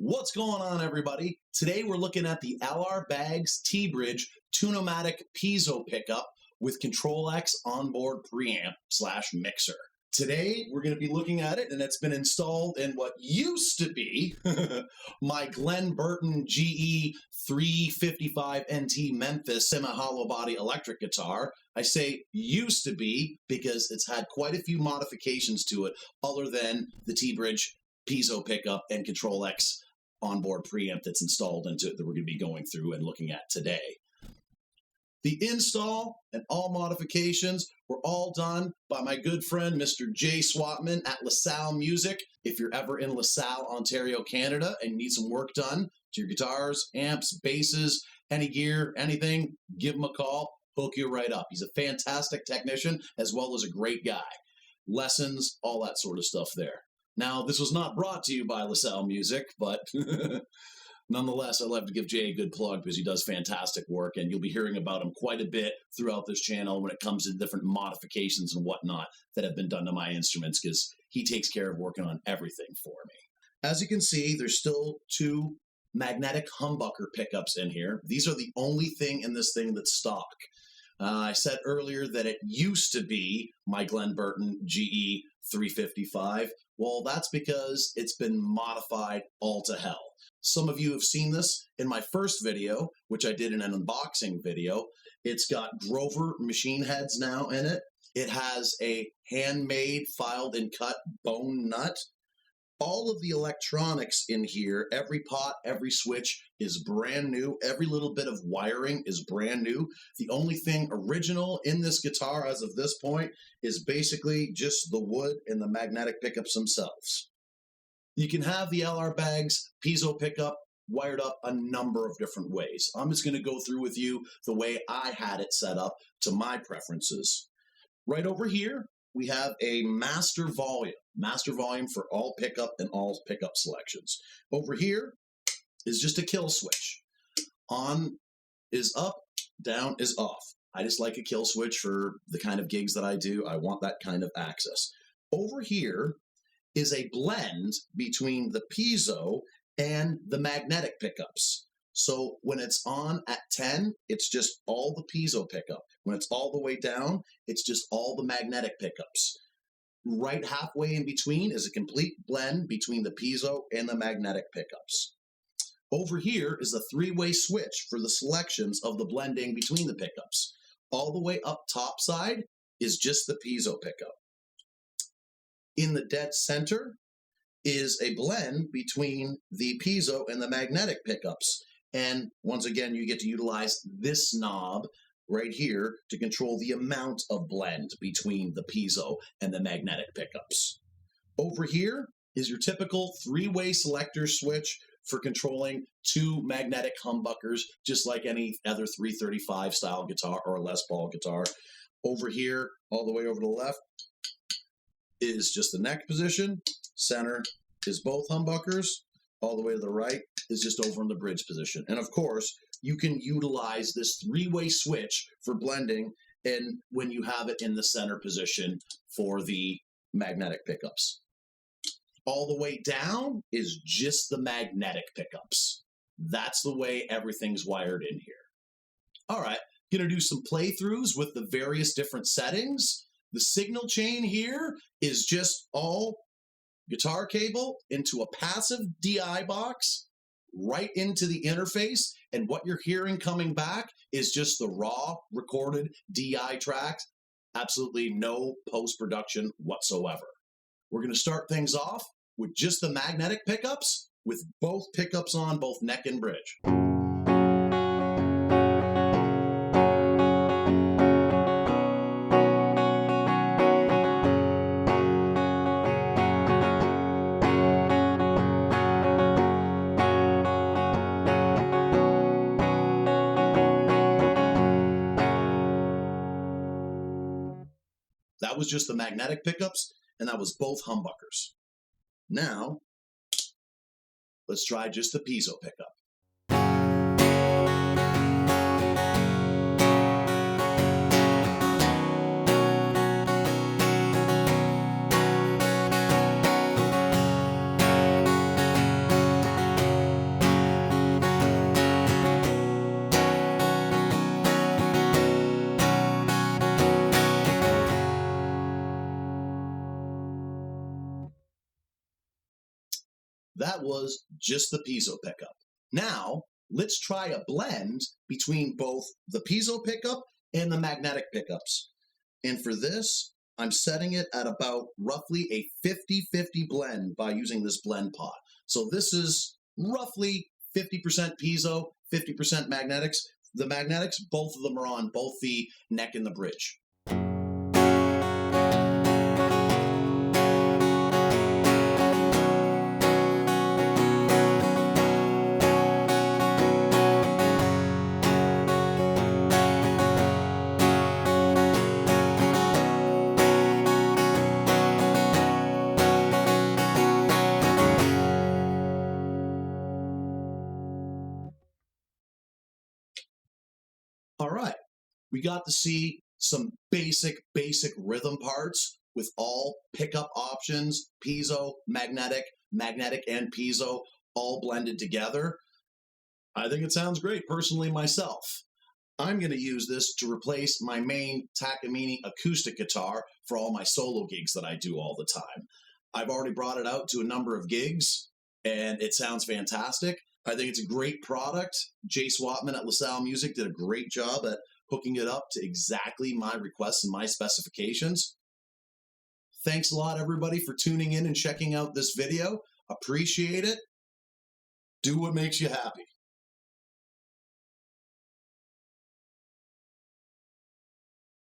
What's going on, everybody? Today we're looking at the LR Bags T-Bridge Matic Piezo pickup with CTRL-X Onboard Preamp / mixer. Today we're going to be looking at it, and it's been installed in what used to be my Glenn Burton GE 355 NT Memphis semi-hollow body electric guitar. I say used to be because it's had quite a few modifications to it other than the T-Bridge Piezo pickup and CTRL-X onboard preamp that's installed into it that we're going to be going through and looking at today. The install and all modifications were all done by my good friend Mr. Jay Swatman at LaSalle Music. If you're ever in LaSalle, Ontario, Canada, and you need some work done to your guitars, amps, basses, any gear, anything, give him a call, hook you right up. He's a fantastic technician as well as a great guy. Lessons, all that sort of stuff there. Now, this was not brought to you by LaSalle Music, but nonetheless, I'd love to give Jay a good plug because he does fantastic work, and you'll be hearing about him quite a bit throughout this channel when it comes to different modifications and whatnot that have been done to my instruments because he takes care of working on everything for me. As you can see, there's still two magnetic humbucker pickups in here. These are the only thing in this thing that's stock. I said earlier that it used to be my Glenn Burton GE 355. Well, that's because it's been modified all to hell. Some of you have seen this in my first video, which I did in an unboxing video. It's got Grover machine heads now in it. It has a handmade, filed and cut bone nut. All of the electronics in here, every pot, every switch is brand new. Every little bit of wiring is brand new. The only thing original in this guitar as of this point is basically just the wood and the magnetic pickups themselves. You can have the LR Bags Piezo pickup wired up a number of different ways. I'm just going to go through with you the way I had it set up to my preferences. Right over here, we have a master volume for all pickup and all pickup selections. Over here is just a kill switch. On is up, down is off. I just like a kill switch for the kind of gigs that I do. I want that kind of access. Over here is a blend between the piezo and the magnetic pickups. So when it's on at 10, it's just all the piezo pickup. When it's all the way down, it's just all the magnetic pickups. Right halfway in between is a complete blend between the piezo and the magnetic pickups. Over here is a three-way switch for the selections of the blending between the pickups. All the way up top side is just the piezo pickup. In the dead center is a blend between the piezo and the magnetic pickups. And once again, you get to utilize this knob right here to control the amount of blend between the piezo and the magnetic pickups. Over here is your typical three-way selector switch for controlling two magnetic humbuckers, just like any other 335 style guitar or a Les Paul guitar. Over here, all the way over to the left, is just the neck position. Center is both humbuckers. All the way to the right is just over in the bridge position. And of course, you can utilize this three-way switch for blending and when you have it in the center position for the magnetic pickups. All the way down is just the magnetic pickups. That's the way everything's wired in here. All right, gonna do some playthroughs with the various different settings. The signal chain here is just all guitar cable into a passive DI box right into the interface, and what you're hearing coming back is just the raw recorded DI tracks. Absolutely no post-production whatsoever. We're going to start things off with just the magnetic pickups with both pickups on both neck and bridge. That was just the magnetic pickups, and that was both humbuckers. Now, let's try just the piezo pickup. That was just the piezo pickup. Now, let's try a blend between both the piezo pickup and the magnetic pickups. And for this, I'm setting it at about roughly a 50-50 blend by using this blend pot. So this is roughly 50% piezo, 50% magnetics. The magnetics, both of them are on both the neck and the bridge. All right, we got to see some basic rhythm parts with all pickup options, piezo, magnetic and piezo, all blended together. I think it sounds great, personally myself. I'm going to use this to replace my main Takamine acoustic guitar for all my solo gigs that I do all the time. I've already brought it out to a number of gigs, and it sounds fantastic. I think it's a great product. Jay Swatman at LaSalle Music did a great job at hooking it up to exactly my requests and my specifications. Thanks a lot, everybody, for tuning in and checking out this video. Appreciate it. Do what makes you happy.